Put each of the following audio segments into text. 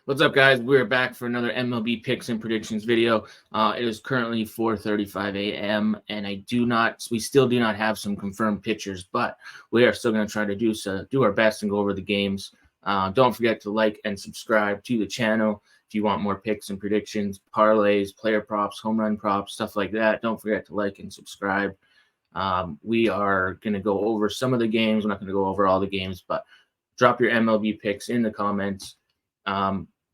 What's up, guys? We're back for another MLB picks and predictions video. It is currently 4:35 a.m. and we still do not have some confirmed pitchers, but we are still going to try to do our best and go over the games. Don't forget to like and subscribe to the channel if you want more picks and predictions, parlays, player props, home run props, stuff like that. Don't forget to like and subscribe. We are going to go over some of the games. We're not going to go over all the games, but drop your MLB picks in the comments.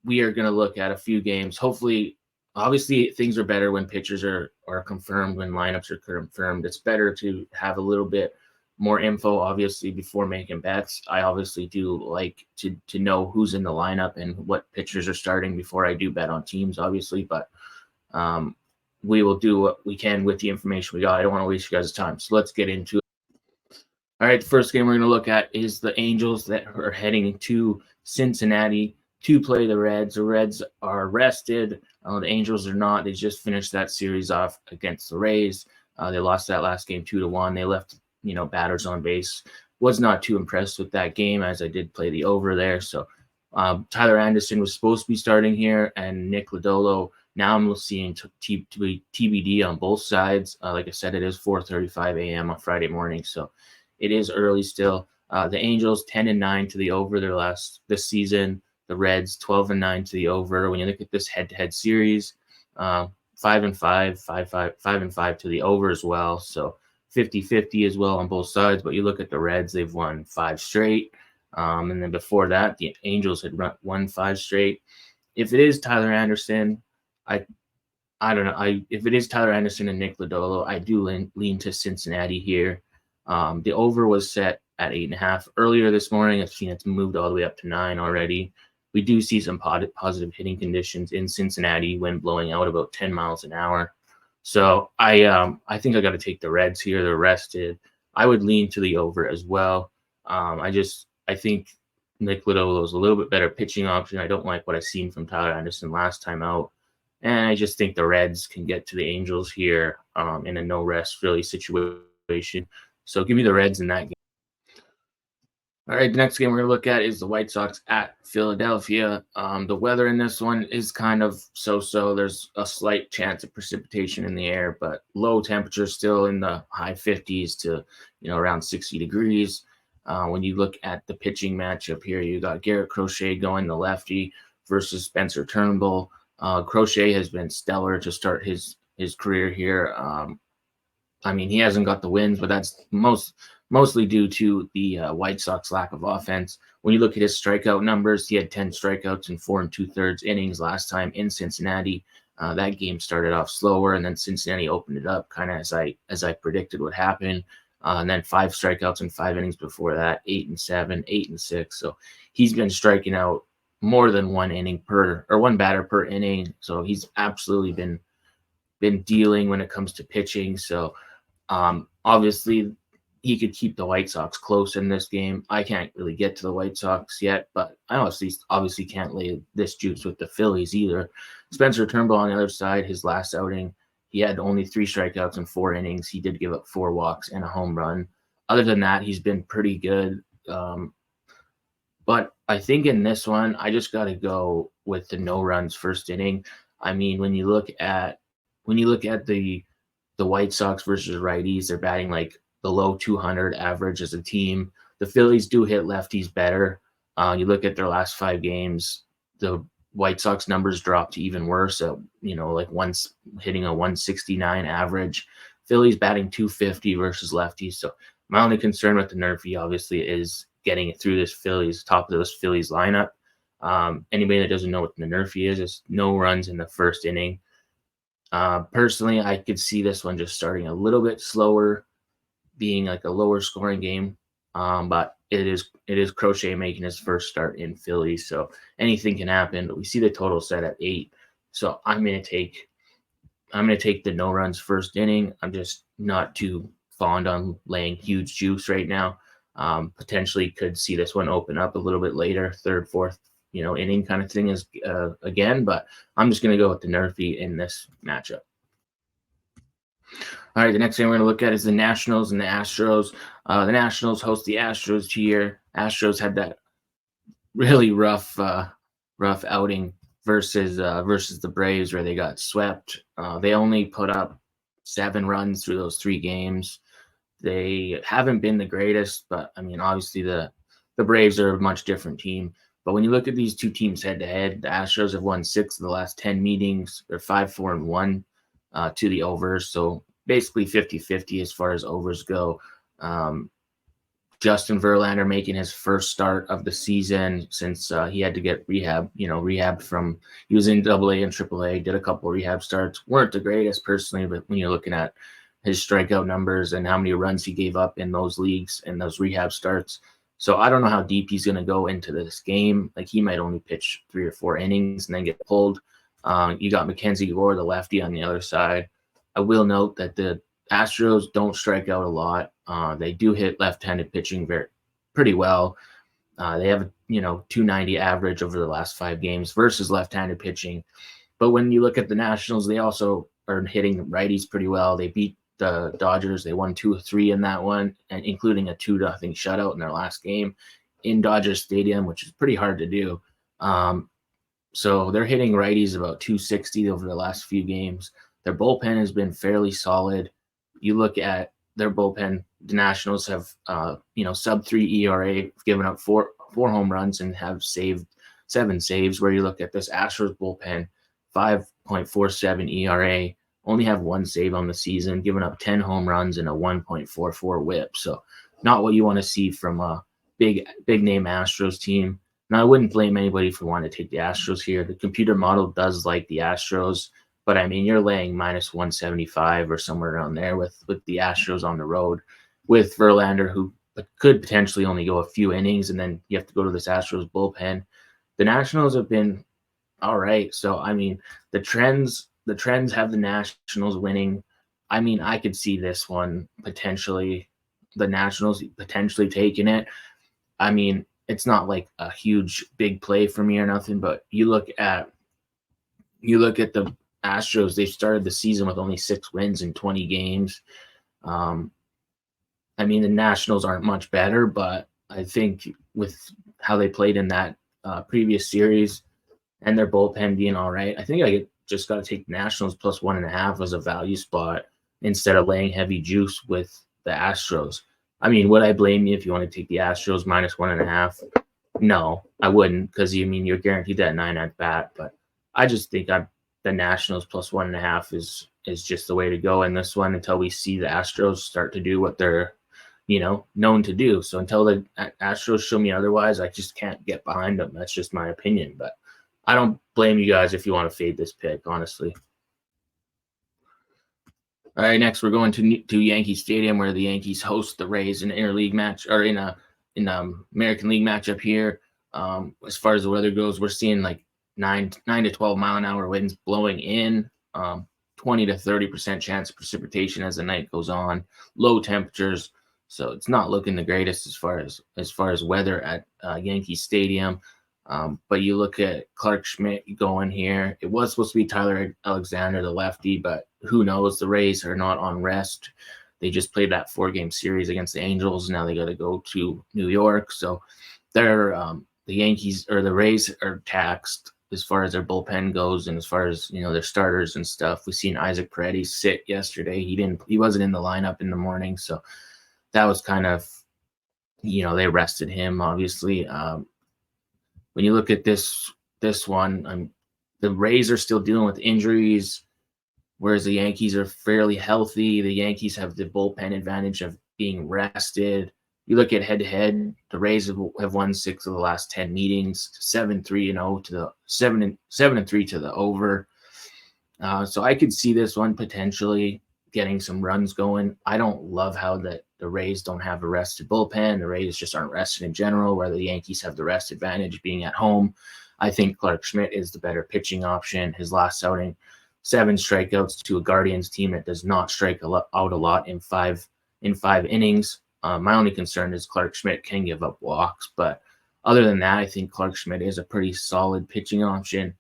We are going to look at a few games. Hopefully, obviously, things are better when pitchers are confirmed, when lineups are confirmed. It's better to have a little bit more info, obviously, before making bets. I obviously do like to know who's in the lineup and what pitchers are starting before I do bet on teams, obviously. But we will do what we can with the information we got. I don't want to waste you guys' time. So let's get into it. All right, the first game we're going to look at is the Angels that are heading to Cincinnati to play the Reds. The Reds are rested. The Angels are not. They just finished that series off against the Rays. They lost that last game 2-1. They left, batters on base. Was not too impressed with that game, as I did play the over there. So Tyler Anderson was supposed to be starting here, and Nick Lodolo. Now I'm seeing TBD on both sides. Like I said, it is 4:35 a.m. on Friday morning, so it is early still. The Angels 10-9 to the over this season. The Reds 12-9 to the over. When you look at this head-to-head series, 5-5 to the over as well. So 50-50 as well on both sides. But you look at the Reds, they've won 5 straight. And then before that, the Angels had won 5 straight. If it is Tyler Anderson, I don't know. If it is Tyler Anderson and Nick Lodolo, I do lean to Cincinnati here. The over was set at 8.5 earlier this morning. I've seen it's moved all the way up to 9 already. We do see some positive hitting conditions in Cincinnati, wind blowing out about 10 miles an hour. So I think I got to take the Reds here. They're rested. I would lean to the over as well. I think Nick Lodolo is a little bit better pitching option. I don't like what I've seen from Tyler Anderson last time out. And I just think the Reds can get to the Angels here in a no-rest really situation. So give me the Reds in that game. All right, the next game we're going to look at is the White Sox at Philadelphia. The weather in this one is kind of so-so. There's a slight chance of precipitation in the air, but low temperatures still in the high 50s to around 60 degrees. When you look at the pitching matchup here, you got Garrett Crochet going the lefty versus Spencer Turnbull. Crochet has been stellar to start his career here. He hasn't got the wins, but that's mostly due to the White Sox lack of offense. When you look at his strikeout numbers, he had 10 strikeouts in 4 2/3 innings last time in Cincinnati. That game started off slower, and then Cincinnati opened it up, kind of as I predicted would happen. And then 5 strikeouts in 5 innings before that, 8 and 7, 8 and 6. So he's been striking out more than one batter per inning. So he's absolutely been dealing when it comes to pitching. So obviously he could keep the White Sox close in this game. I can't really get to the White Sox yet, but I obviously can't lay this juice with the Phillies either. Spencer Turnbull on the other side, his last outing, he had only 3 strikeouts in 4 innings. He did give up 4 walks and a home run. Other than that, he's been pretty good. But I think in this one, I just got to go with the no runs first inning. When you look at the White Sox versus righties, they're batting like the low 200 average as a team. The Phillies do hit lefties better. You look at their last 5 games, the White Sox numbers dropped to even worse. Once hitting a 169 average. Phillies batting 250 versus lefties. So my only concern with the Nerfy obviously is getting it through top of this Phillies lineup. Anybody that doesn't know what the Nerfy is no runs in the first inning. Personally, I could see this one just starting a little bit slower, being like a lower scoring game. But it is Crochet making his first start in Philly, so anything can happen. But we see the total set at 8, so I'm gonna take the no runs first inning. I'm just not too fond on laying huge juice right now. Potentially could see this one open up a little bit later, third, fourth, inning kind of thing is again. But I'm just gonna go with the Nerfy in this matchup. All right, the next thing we're going to look at is the Nationals and the Astros. The Nationals host the Astros here. Astros had that really rough outing versus the Braves, where they got swept. They only put up 7 runs through those 3 games. They haven't been the greatest, but I mean, obviously the Braves are a much different team. But when you look at these two teams head to head, the Astros have won 6 of the last 10 meetings. They're 5-4-1 to the overs. So basically 50-50 as far as overs go. Justin Verlander making his first start of the season since he had to get rehabbed from, he was in AA and AAA, did a couple rehab starts. Weren't the greatest personally, but when you're looking at his strikeout numbers and how many runs he gave up in those leagues and those rehab starts. So I don't know how deep he's going to go into this game. Like, he might only pitch 3 or 4 innings and then get pulled. You got Mackenzie Gore, the lefty, on the other side. I will note that the Astros don't strike out a lot. They do hit left-handed pitching pretty well. They have a 290 average over the last 5 games versus left-handed pitching. But when you look at the Nationals, they also are hitting righties pretty well. They beat the Dodgers. They won 2-3 in that one, and including a 2-0 shutout in their last game in Dodger Stadium, which is pretty hard to do. So they're hitting righties about 260 over the last few games. Their bullpen has been fairly solid. You look at their bullpen, the Nationals have sub 3 ERA, given up four home runs and have saved 7 saves. Where you look at this Astros bullpen, 5.47 ERA, only have 1 save on the season, giving up 10 home runs and a 1.44 WHIP. So not what you want to see from a big name Astros team. Now, I wouldn't blame anybody for wanting to take the Astros here. The computer model does like the Astros, but I mean, you're laying minus 175 or somewhere around there with the Astros on the road, with Verlander, who could potentially only go a few innings, and then you have to go to this Astros bullpen. The Nationals have been all right. So I mean, the trends have the Nationals winning. I mean, I could see this one potentially, the Nationals potentially taking it. I mean, it's not like a huge big play for me or nothing, but you look at the Astros, they started the season with only 6 wins in 20 games. I mean, the Nationals aren't much better, but I think with how they played in that previous series and their bullpen being all right, I think I just got to take the Nationals plus 1.5 as a value spot instead of laying heavy juice with the Astros. I mean, would I blame you if you want to take the Astros minus 1.5? No, I wouldn't, because you're guaranteed that 9 at bat. But I just think the Nationals plus 1.5 is just the way to go in this one until we see the Astros start to do what they're known to do. So until the Astros show me otherwise, I just can't get behind them. That's just my opinion. But I don't blame you guys if you want to fade this pick, honestly. All right, next we're going to Yankee Stadium, where the Yankees host the Rays in an interleague match, or in American League matchup here. As far as the weather goes, we're seeing like 9 to 12 mile an hour winds blowing in, 20 to 30% chance of precipitation as the night goes on, low temperatures. So it's not looking the greatest as far as weather at Yankee Stadium. But you look at Clark Schmidt going here. It was supposed to be Tyler Alexander, the lefty, but who knows? The Rays are not on rest. They just played that 4-game series against the Angels. Now they got to go to New York. So they're the Yankees, or the Rays, are taxed as far as their bullpen goes, and as far as their starters and stuff. We've seen Isaac Paredes sit yesterday. He wasn't in the lineup in the morning, so that was kind of they rested him, obviously. When you look at this one, the Rays are still dealing with injuries, whereas the Yankees are fairly healthy. The Yankees have the bullpen advantage of being rested. You look at head-to-head, the Rays have won 6 of the last 10 meetings, 7-3-0 to the 7-3 to the over. So I could see this one potentially getting some runs going. I don't love how the Rays don't have a rested bullpen. The Rays just aren't rested in general, where the Yankees have the rest advantage being at home. I think Clark Schmidt is the better pitching option. His last outing, 7 strikeouts to a Guardians team that does not strike out a lot in 5 innings. My only concern is Clark Schmidt can give up walks, but other than that, I think Clark Schmidt is a pretty solid pitching option.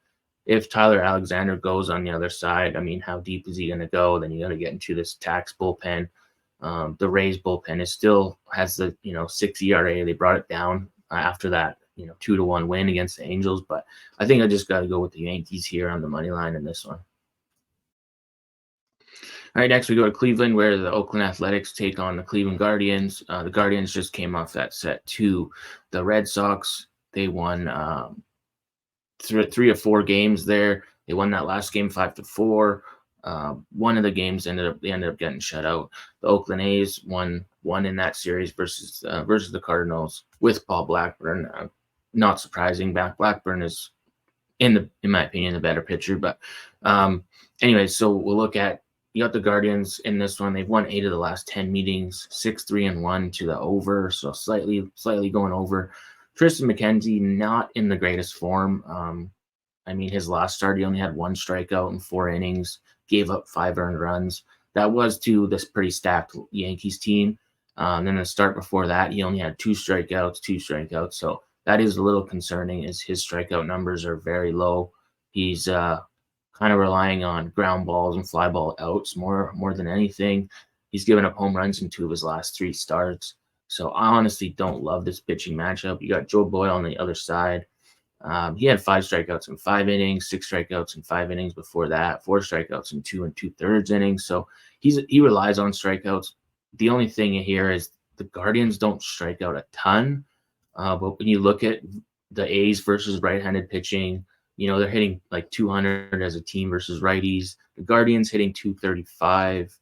If Tyler Alexander goes on the other side, I mean, how deep is he going to go? Then you got to get into this tax bullpen. The Rays bullpen still has the 6 ERA. They brought it down after that 2-1 win against the Angels. But I think I just got to go with the Yankees here on the money line in this one. All right, next we go to Cleveland, where the Oakland Athletics take on the Cleveland Guardians. The Guardians just came off that set to the Red Sox. They won 3 or 4 games there. They won that last game 5-4. One of the games ended up getting shut out. The Oakland A's won in that series versus the Cardinals with Paul Blackburn. Not surprising. Blackburn is in my opinion the better pitcher. But anyway, so we'll look at. You got the Guardians in this one. They've won 8 of the last 10 meetings, 6-3-1 to the over, so slightly going over. Tristan McKenzie not in the greatest form. His last start, he only had 1 strikeout in 4 innings, gave up 5 earned runs. That was to this pretty stacked Yankees team. Then the start before that, he only had 2 strikeouts. So that is a little concerning, as his strikeout numbers are very low. He's kind of relying on ground balls and fly ball outs more than anything. He's given up home runs in 2 of his last 3 starts. So I honestly don't love this pitching matchup. You got Joe Boyle on the other side. He had 5 strikeouts in 5 innings, 6 strikeouts in 5 innings before that, 4 strikeouts in 2 2/3 innings. So he relies on strikeouts. The only thing here is the Guardians don't strike out a ton. But when you look at the A's versus right-handed pitching, they're hitting like 200 as a team versus righties. The Guardians hitting 235.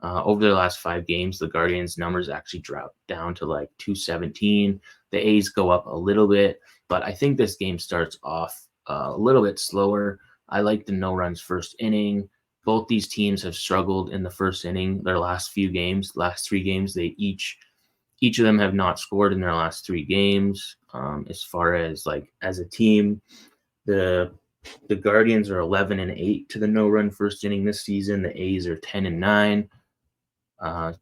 Over the last 5 games, the Guardians' numbers actually dropped down to like 217. The A's go up a little bit, but I think this game starts off a little bit slower. I like the no runs first inning. Both these teams have struggled in the first inning. Their last 3 games, they each of them have not scored in their last 3 games. As far as like as a team, the Guardians are 11-8 to the no run first inning this season. The A's are 10-9.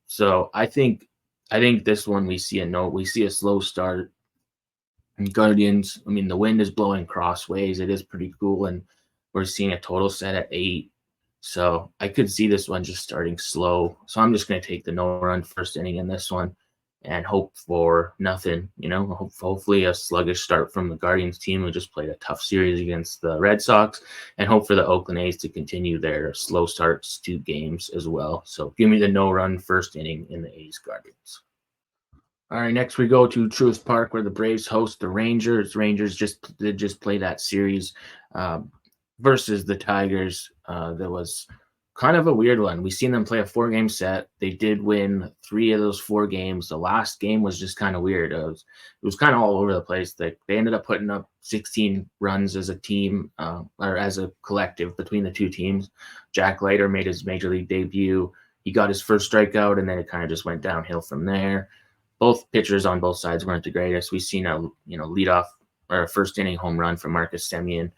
So I think this one we see a slow start. And Guardians, the wind is blowing crossways. It is pretty cool, and we're seeing a total set at 8. So I could see this one just starting slow. So I'm just going to take the no run first inning in this one and hope for nothing. Hopefully a sluggish start from the Guardians team, who just played a tough series against the Red Sox, and hope for the Oakland A's to continue their slow starts to games as well. So give me the no run first inning in the A's Guardians. All right, next we go to Truist Park, where the Braves host the Rangers. Rangers did just play that series versus the Tigers. That was kind of a weird one. We've seen them play a 4-game set. They did win 3 of those 4 games. The last game was just kind of weird. It was kind of all over the place. They ended up putting up 16 runs as a team, or as a collective between the 2 teams. Jack Leiter made his major league debut. He got his first strikeout, and then it kind of just went downhill from there. Both pitchers on both sides weren't the greatest. We've seen a leadoff or a first inning home run from Marcus Semien.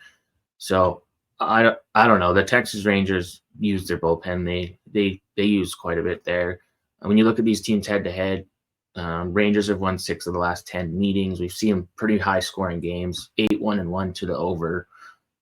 So I don't know. The Texas Rangers used their bullpen. They used quite a bit there. When you look at these teams head to head, Rangers have won 6 of the last 10 meetings. We've seen pretty high scoring games, 8-1-1 to the over.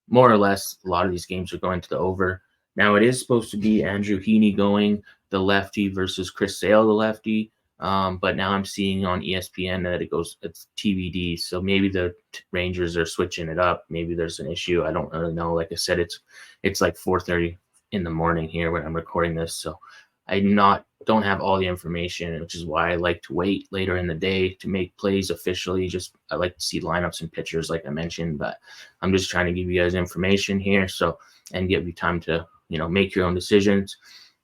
More or less, a lot of these games are going to the over. Now it is supposed to be Andrew Heaney going the lefty versus Chris Sale the lefty. But now I'm seeing on ESPN that it's TBD. So maybe the Rangers are switching it up. Maybe there's an issue. I don't really know. Like I said, it's like 4:30 in the morning here when I'm recording this. So I don't have all the information, which is why I like to wait later in the day to make plays officially. I like to see lineups and pitchers, like I mentioned, but I'm just trying to give you guys information here. And give you time to, make your own decisions.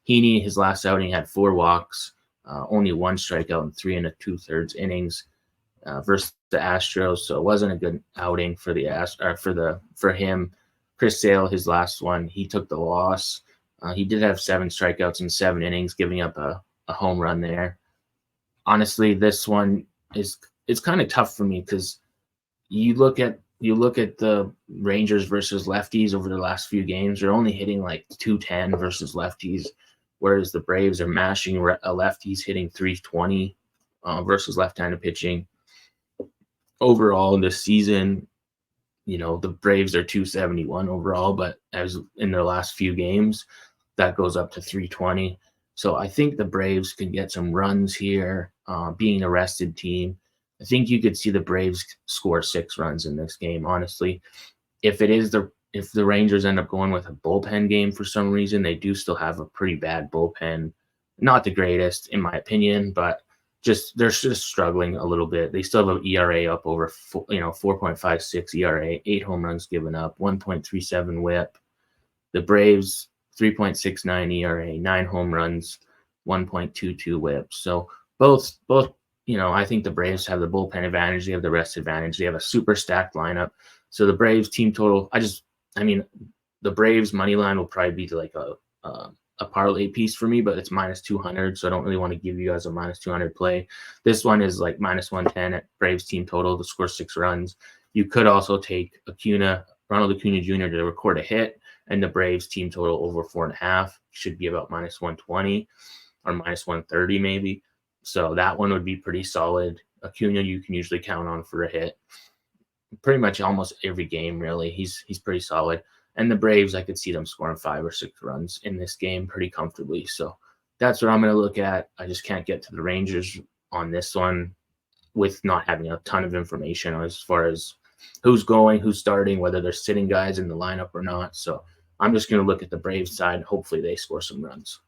Heaney, his last outing, had 4 walks. Only 1 strikeout in 3 2/3 innings versus the Astros, so it wasn't a good outing for him. Chris Sale, his last one, he took the loss. He did have 7 strikeouts in 7 innings, giving up a home run there. Honestly, this one it's kind of tough for me because you look at the Rangers versus lefties over the last few games. They're only hitting like 210 versus lefties, whereas the Braves are mashing lefties, hitting 320 versus left-handed pitching. Overall this season, the Braves are 271 overall, but as in their last few games, that goes up to 320. So I think the Braves can get some runs here, being a rested team. I think you could see the Braves score 6 runs in this game, honestly. If the Rangers end up going with a bullpen game for some reason, they do still have a pretty bad bullpen. Not the greatest, in my opinion, but they're just struggling a little bit. They still have an ERA up over 4.56 ERA, 8 home runs given up, 1.37 WHIP. The Braves 3.69 ERA, 9 home runs, 1.22 WHIP. So both I think the Braves have the bullpen advantage. They have the rest advantage. They have a super stacked lineup. So the Braves team total, the Braves money line will probably be like a parlay piece for me, but it's minus 200. So I don't really want to give you guys a minus 200 play. This one is like minus 110 at Braves team total to score 6 runs. You could also take Ronald Acuna Jr. to record a hit, and the Braves team total over 4.5 should be about minus 120 or minus 130 maybe. So that one would be pretty solid. Acuna you can usually count on for a hit. Pretty much almost every game, really. He's pretty solid. And the Braves, I could see them scoring 5 or 6 runs in this game pretty comfortably. So that's what I'm going to look at. I just can't get to the Rangers on this one with not having a ton of information as far as who's going, who's starting, whether they're sitting guys in the lineup or not. So I'm just going to look at the Braves side. Hopefully they score some runs.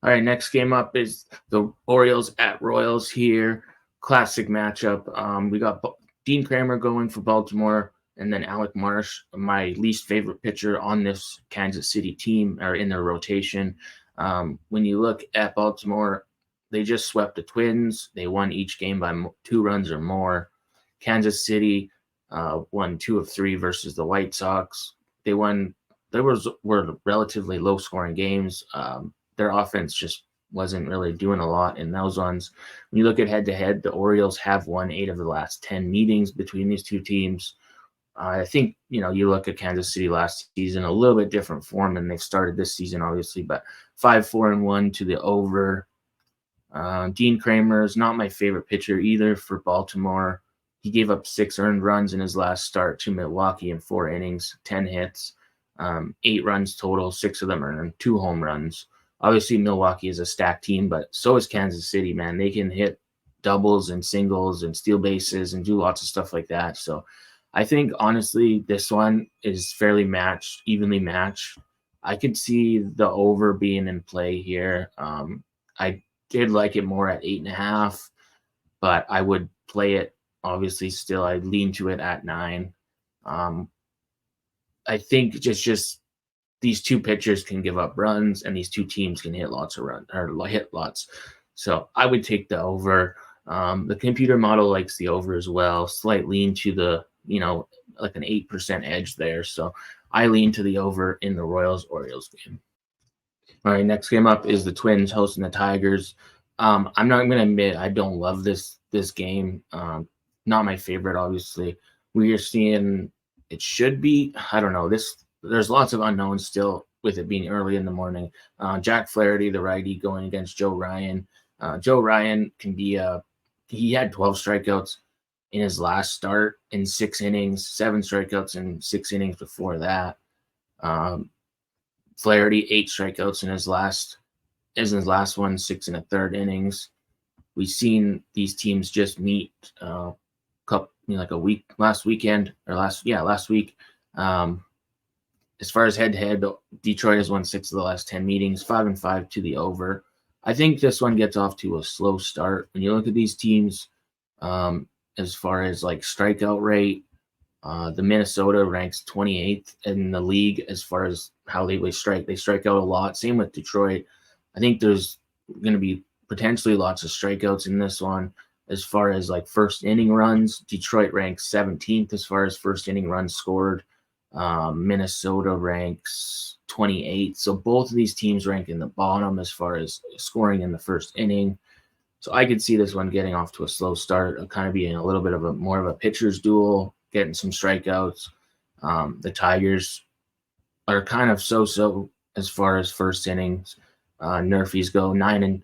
All right, next game up is the Orioles at Royals here. Classic matchup. We got Dean Kramer going for Baltimore, and then Alec Marsh, my least favorite pitcher on this Kansas City team, or in their rotation. When you look at Baltimore, they just swept the Twins. They won each game by 2 runs or more. Kansas City won 2 of 3 versus the White Sox. Were relatively low-scoring games. Their offense just wasn't really doing a lot in those ones. When you look at head-to-head, the Orioles have won 8 of the last 10 meetings between these two teams. I think, you look at Kansas City last season, a little bit different form than they've started this season, obviously, but 5-4-1 to the over. Dean Kramer is not my favorite pitcher either for Baltimore. He gave up 6 earned runs in his last start to Milwaukee in 4 innings, 10 hits, 8 runs total, 6 of them earned, 2 home runs. Obviously, Milwaukee is a stacked team, but so is Kansas City, man. They can hit doubles and singles and steal bases and do lots of stuff like that. So I think, honestly, this one is fairly evenly matched. I could see the over being in play here. I did like it more at 8.5, but I would play it, obviously, still. I'd lean to it at 9. I think just these two pitchers can give up runs, and these two teams can hit lots of runs or hit lots. So I would take the over. The computer model likes the over as well. Slight lean to the, like an 8% edge there. So I lean to the over in the Royals-Orioles game. All right, next game up is the Twins hosting the Tigers. I'm not going to admit I don't love this game. Not my favorite, obviously. We are seeing it should be, I don't know, there's lots of unknowns still with it being early in the morning. Jack Flaherty, the righty, going against Joe Ryan. Joe Ryan he had 12 strikeouts in his last start in 6 innings, 7 strikeouts in 6 innings before that. Flaherty, 8 strikeouts in his last one, 6 1/3 innings. We've seen these teams just meet last week. As far as head-to-head, Detroit has won 6 of the last 10 meetings, 5-5 to the over. I think this one gets off to a slow start. When you look at these teams, as far as like strikeout rate, the Minnesota ranks 28th in the league as far as how they strike. They strike out a lot. Same with Detroit. I think there's going to be potentially lots of strikeouts in this one. As far as like first inning runs, Detroit ranks 17th as far as first inning runs scored. Minnesota ranks 28th. So both of these teams rank in the bottom as far as scoring in the first inning. So I could see this one getting off to a slow start, kind of being a little bit of more of a pitcher's duel, getting some strikeouts. The Tigers are kind of so as far as first innings. Nerfies go 9 and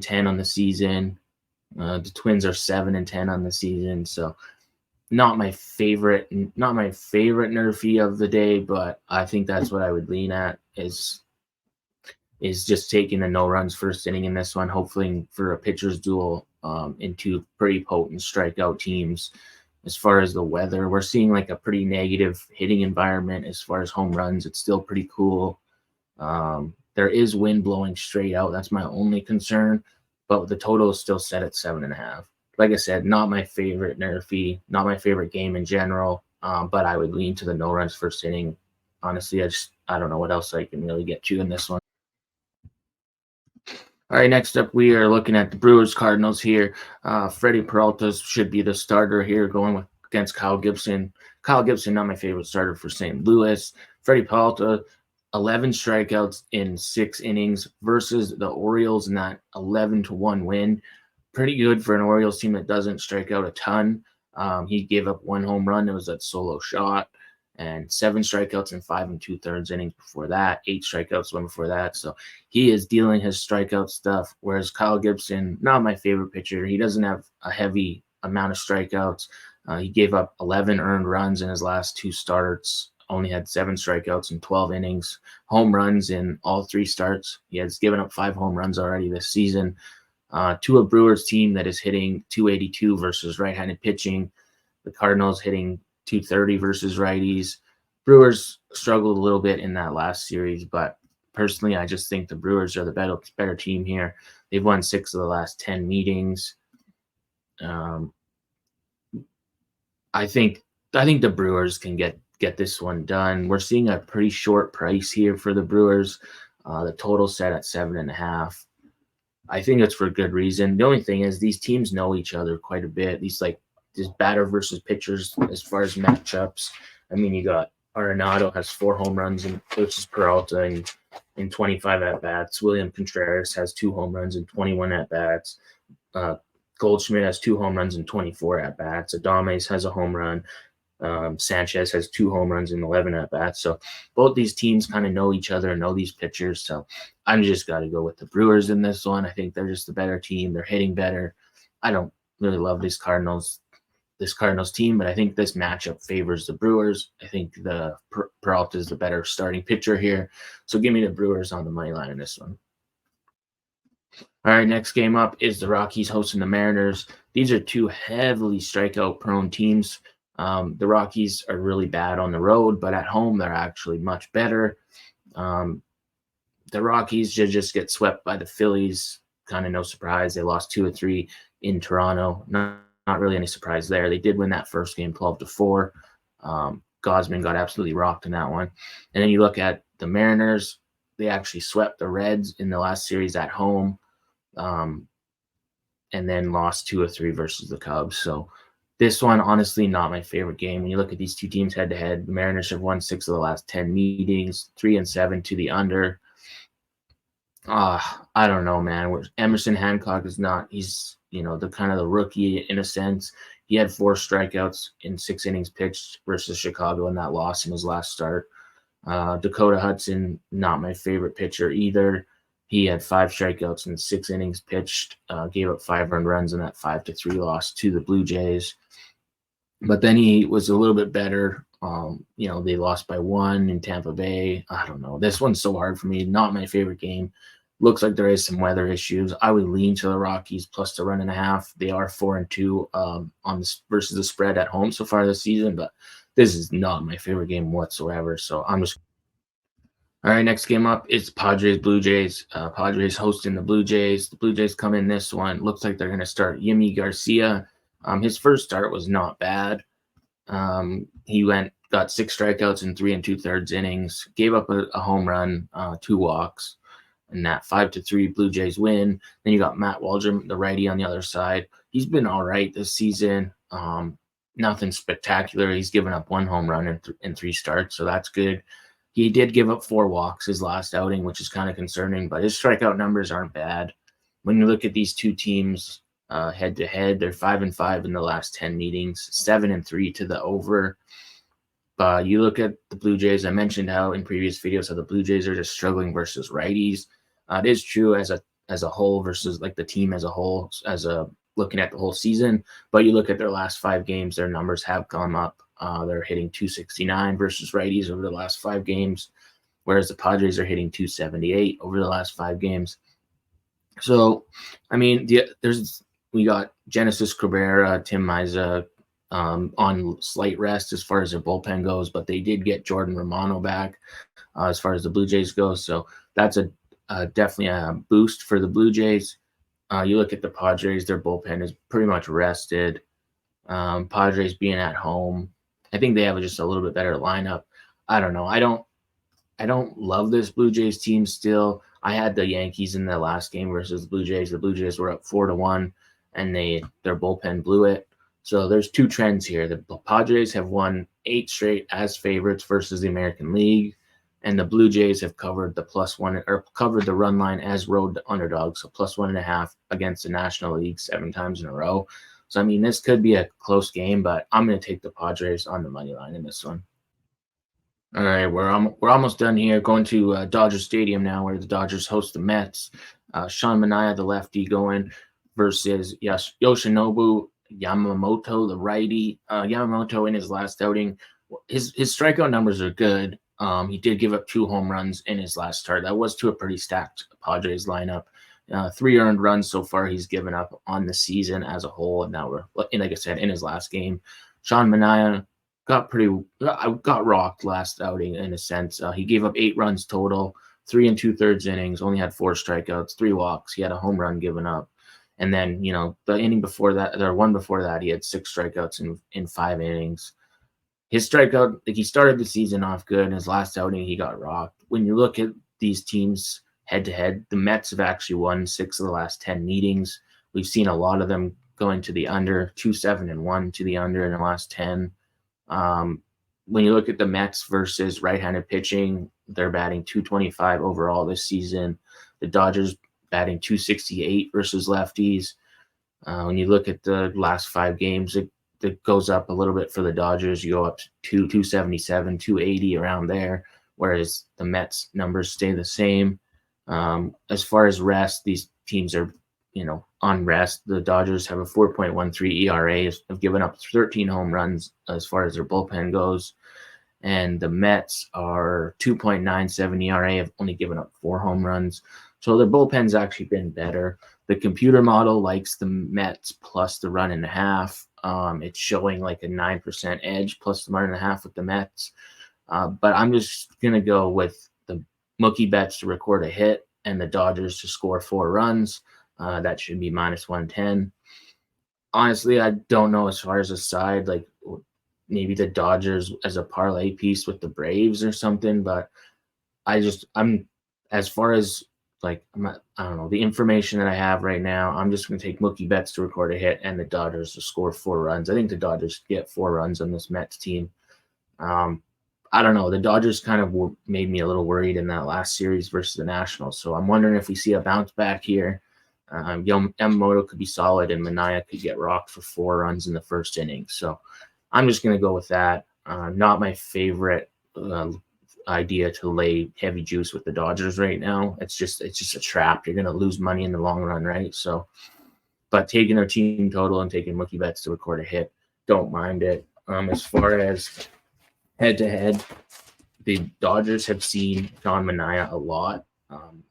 10 on the season. The Twins are 7 and 10 on the season. So not my favorite Nerfie of the day, but I think that's what I would lean at. is just taking the no runs first inning in this one, hopefully for a pitcher's duel into pretty potent strikeout teams. As far as the weather, we're seeing like a pretty negative hitting environment. As far as home runs, it's still pretty cool. There is wind blowing straight out. That's my only concern, but the total is still set at 7.5. Like I said, not my favorite nerfy, not my favorite game in general, but I would lean to the no runs first inning. Honestly, I don't know what else I can really get to in this one. All right, next up, we are looking at the Brewers Cardinals here. Freddie Peralta should be the starter here going against Kyle Gibson. Kyle Gibson, not my favorite starter for St. Louis. Freddie Peralta, 11 strikeouts in 6 innings versus the Orioles in that 11-1 win. Pretty good for an Orioles team that doesn't strike out a ton. He gave up 1 home run. It was that solo shot. And 7 strikeouts in 5 2/3 innings before that, 8 strikeouts one before that. So he is dealing his strikeout stuff. Whereas Kyle Gibson, not my favorite pitcher. He doesn't have a heavy amount of strikeouts. He gave up 11 earned runs in his last 2 starts. Only had 7 strikeouts in 12 innings. Home runs in all 3 starts. He has given up 5 home runs already this season. To a Brewers team that is hitting 282 versus right-handed pitching. The Cardinals hitting 230 versus righties. Brewers struggled a little bit in that last series, but personally, I just think the Brewers are the better team here. They've won 6 of the last 10 meetings. I think the Brewers can get this one done. We're seeing a pretty short price here for the Brewers. The total set at 7.5. I think it's for good reason. The only thing is these teams know each other quite a bit. These batter versus pitchers as far as matchups. I mean, you got Arenado has 4 home runs versus Peralta in 25 at-bats. William Contreras has 2 home runs in 21 at-bats. Goldschmidt has 2 home runs in 24 at-bats. Adames has a home run. Sanchez has 2 home runs in 11 at-bats. So both these teams kind of know each other, know these pitchers. So I'm just got to go with the Brewers in this one. I think they're just the better team. They're hitting better. I don't really love this Cardinals team, but I think this matchup favors the Brewers. I think the Peralta is the better starting pitcher here. So give me the Brewers on the money line in this one. All right, next game up is the Rockies hosting the Mariners. These are 2 heavily strikeout-prone teams. The Rockies are really bad on the road, but at home they're actually much better. The Rockies just get swept by the Phillies. Kind of no surprise. They lost 2 of 3 in Toronto. Not really any surprise there. They did win that first game 12-4. Gosman got absolutely rocked in that one. And then you look at the Mariners. They actually swept the Reds in the last series at home, and then lost 2 of 3 versus the Cubs. So this one, honestly, not my favorite game. When you look at these 2 teams head-to-head, the Mariners have won 6 of the last 10 meetings, 3-7 to the under. I don't know, man. Emerson Hancock is not – he's – the kind of the rookie in a sense. He had 4 strikeouts in 6 innings pitched versus Chicago in that loss in his last start. Dakota Hudson, not my favorite pitcher either. He had 5 strikeouts in 6 innings pitched, gave up 5 earned runs in that 5-3 loss to the Blue Jays. But then he was a little bit better. They lost by 1 in Tampa Bay. I don't know. This one's so hard for me. Not my favorite game. Looks like there is some weather issues. I would lean to the Rockies plus the 1.5. They are 4-2 on this versus the spread at home so far this season, but this is not my favorite game whatsoever. So I'm just all right. Next game up is Padres Blue Jays. Padres hosting the Blue Jays. The Blue Jays come in this one. Looks like they're going to start Yimi Garcia. His first start was not bad. He got 6 strikeouts in 3 2/3 innings. Gave up a home run, 2 walks. And that 5-3 Blue Jays win. Then you got Matt Waldron, the righty, on the other side. He's been all right this season. Nothing spectacular. He's given up 1 home run in 3 starts, so that's good. He did give up 4 walks his last outing, which is kind of concerning, but his strikeout numbers aren't bad. When you look at these 2 teams head-to-head, they're 5-5 in the last 10 meetings, 7-3 to the over. You look at the Blue Jays. I mentioned how in previous videos how the Blue Jays are just struggling versus righties. It is true as a whole versus like the team as a whole, looking at the whole season. But you look at their last 5 games, their numbers have gone up. They're hitting 269 versus righties over the last 5 games. whereas the Padres are hitting 278 over the last 5 games. So, I mean, we got Genesis Cabrera, Tim Maiza on slight rest as far as their bullpen goes, but they did get Jordan Romano back as far as the Blue Jays go. So that's definitely a boost for the Blue Jays. You look at the Padres, their bullpen is pretty much rested. Padres being at home, I think they have just a little bit better lineup. I don't know. I don't love this Blue Jays team still. I had the Yankees in the last game versus the Blue Jays. The Blue Jays were up 4-1, and their bullpen blew it. So there's two trends here. The Padres have won 8 straight as favorites versus the American League, and the Blue Jays have covered covered the run line as road underdogs, so +1.5 against the National League 7 times in a row. So I mean, this could be a close game, but I'm going to take the Padres on the money line in this one. All right, we're almost done here. Going to Dodger Stadium now, where the Dodgers host the Mets. Sean Manaea, the lefty, going versus Yoshinobu Yamamoto, the righty. Yamamoto in his last outing, his strikeout numbers are good. He did give up 2 home runs in his last start. That was to a pretty stacked Padres lineup. 3 earned runs so far he's given up on the season as a whole. And now like I said, in his last game, Sean Manaea got rocked last outing in a sense. He gave up 8 runs total, 3 2/3 innings, only had 4 strikeouts, 3 walks. He had a home run given up. And then, the inning before that, or one before that, he had 6 strikeouts in 5 innings. His strikeout, he started the season off good. In his last outing, he got rocked. When you look at these teams head to head, the Mets have actually won 6 of the last 10 meetings. We've seen a lot of them going to the under, 2-7-1 to the under in the last 10. When you look at the Mets versus right-handed pitching, they're batting 225 overall this season. The Dodgers batting 268 versus lefties. When you look at the last 5 games, it goes up a little bit for the Dodgers. You go up to 277, 280 around there, whereas the Mets numbers stay the same. As far as rest, these teams are, on rest. The Dodgers have a 4.13 ERA, have given up 13 home runs as far as their bullpen goes. And the Mets are 2.97 ERA, have only given up 4 home runs. So their bullpen's actually been better. The computer model likes the Mets plus the run and a half. It's showing like a 9% edge plus the run and a half with the Mets. But I'm just going to go with the Mookie Betts to record a hit and the Dodgers to score 4 runs. That should be -110. Honestly, I don't know as far as a side, like maybe the Dodgers as a parlay piece with the Braves or something, but I'm as far as I don't know, the information that I have right now, I'm just going to take Mookie Betts to record a hit and the Dodgers to score 4 runs. I think the Dodgers get 4 runs on this Mets team. I don't know. The Dodgers kind of made me a little worried in that last series versus the Nationals. So I'm wondering if we see a bounce back here. Yamamoto could be solid and Manaea could get rocked for 4 runs in the first inning. So I'm just going to go with that. Not my favorite idea to lay heavy juice with the Dodgers right now. It's just a trap. You're going to lose money in the long run, right? So, but taking their team total and taking Mookie Betts to record a hit, don't mind it. As far as head to head, the Dodgers have seen Sean Manaea a lot.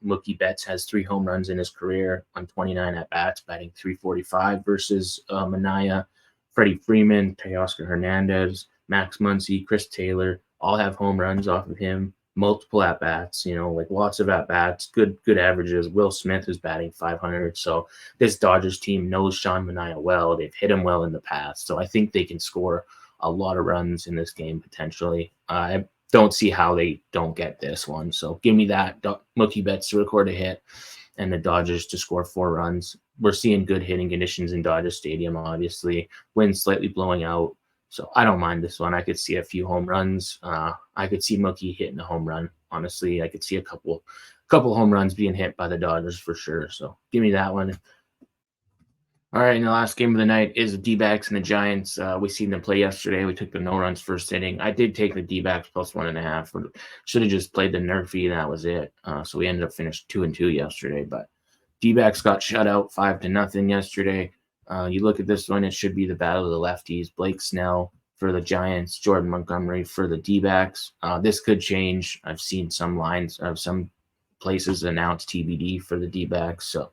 Mookie Betts has 3 home runs in his career on 29 at bats, batting .345 versus Manaea. Freddie Freeman, Teoscar Hernandez, Max Muncy, Chris Taylor all have home runs off of him. Multiple at bats, lots of at bats, good averages. Will Smith is batting .500. So this Dodgers team knows Sean Manaea well. They've hit him well in the past. So I think they can score a lot of runs in this game potentially. I don't see how they don't get this one. So give me that. Mookie Betts to record a hit and the Dodgers to score 4 runs. We're seeing good hitting conditions in Dodger Stadium, obviously. Wind slightly blowing out. So I don't mind this one. I could see a few home runs. I could see Mookie hitting a home run. Honestly, I could see a couple home runs being hit by the Dodgers for sure. So give me that one. All right, and the last game of the night is the D-backs and the Giants. We seen them play yesterday. We took the no runs first inning. I did take the D-backs +1.5. Should have just played the Nerfy, and that was it. So we ended up finished 2-2 yesterday. But D-backs got shut out 5-0 yesterday. You look at this one, it should be the battle of the lefties. Blake Snell for the Giants, Jordan Montgomery for the D-backs. This could change. I've seen some lines of some places announce TBD for the D-backs. So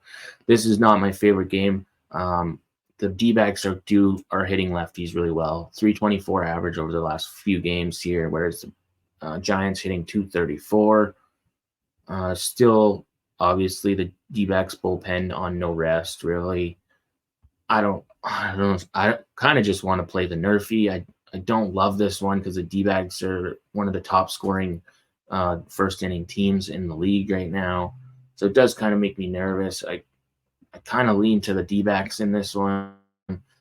this is not my favorite game. The D-backs are hitting lefties really well. 324 average over the last few games here, whereas the Giants hitting 234. Still, obviously, the D-backs bullpen on no rest. Really, I kind of just want to play the Nerfy. I don't love this one because the D-backs are one of the top scoring first inning teams in the league right now. So it does kind of make me nervous. I kind of lean to the D-backs in this one.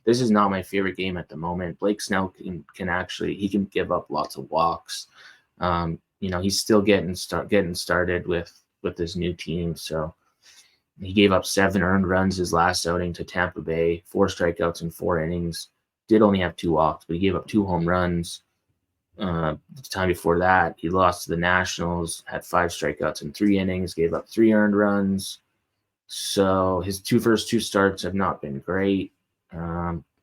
This is not my favorite game at the moment. Blake Snell can actually give up lots of walks. He's still getting started with this new team. So he gave up 7 earned runs his last outing to Tampa Bay, 4 strikeouts in 4 innings. Did only have 2 walks, but he gave up 2 home runs. The time before that, he lost to the Nationals, had 5 strikeouts in 3 innings, gave up 3 earned runs. So his first two starts have not been great.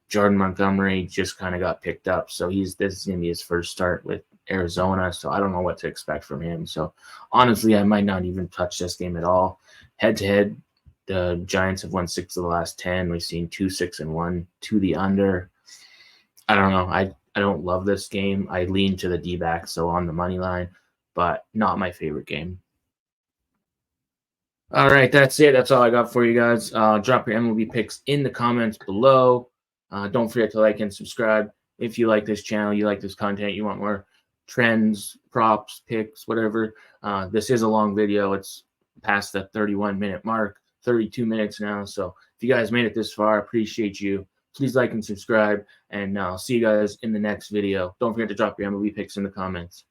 Jordan Montgomery just kind of got picked up, so this is going to be his first start with Arizona, so I don't know what to expect from him. So honestly, I might not even touch this game at all. Head-to-head, the Giants have won 6 of the last 10. We've seen 2-6-1 to the under. I don't know. I don't love this game. I lean to the D-backs, so on the money line, but not my favorite game. All right, that's it. That's all I got for you guys. Drop your MLB picks in the comments below. Don't forget to like and subscribe if you like this channel, you like this content, you want more trends, props, picks, whatever. This is a long video. It's past the 31-minute mark, 32 minutes now. So if you guys made it this far, I appreciate you. Please like and subscribe, and I'll see you guys in the next video. Don't forget to drop your MLB picks in the comments.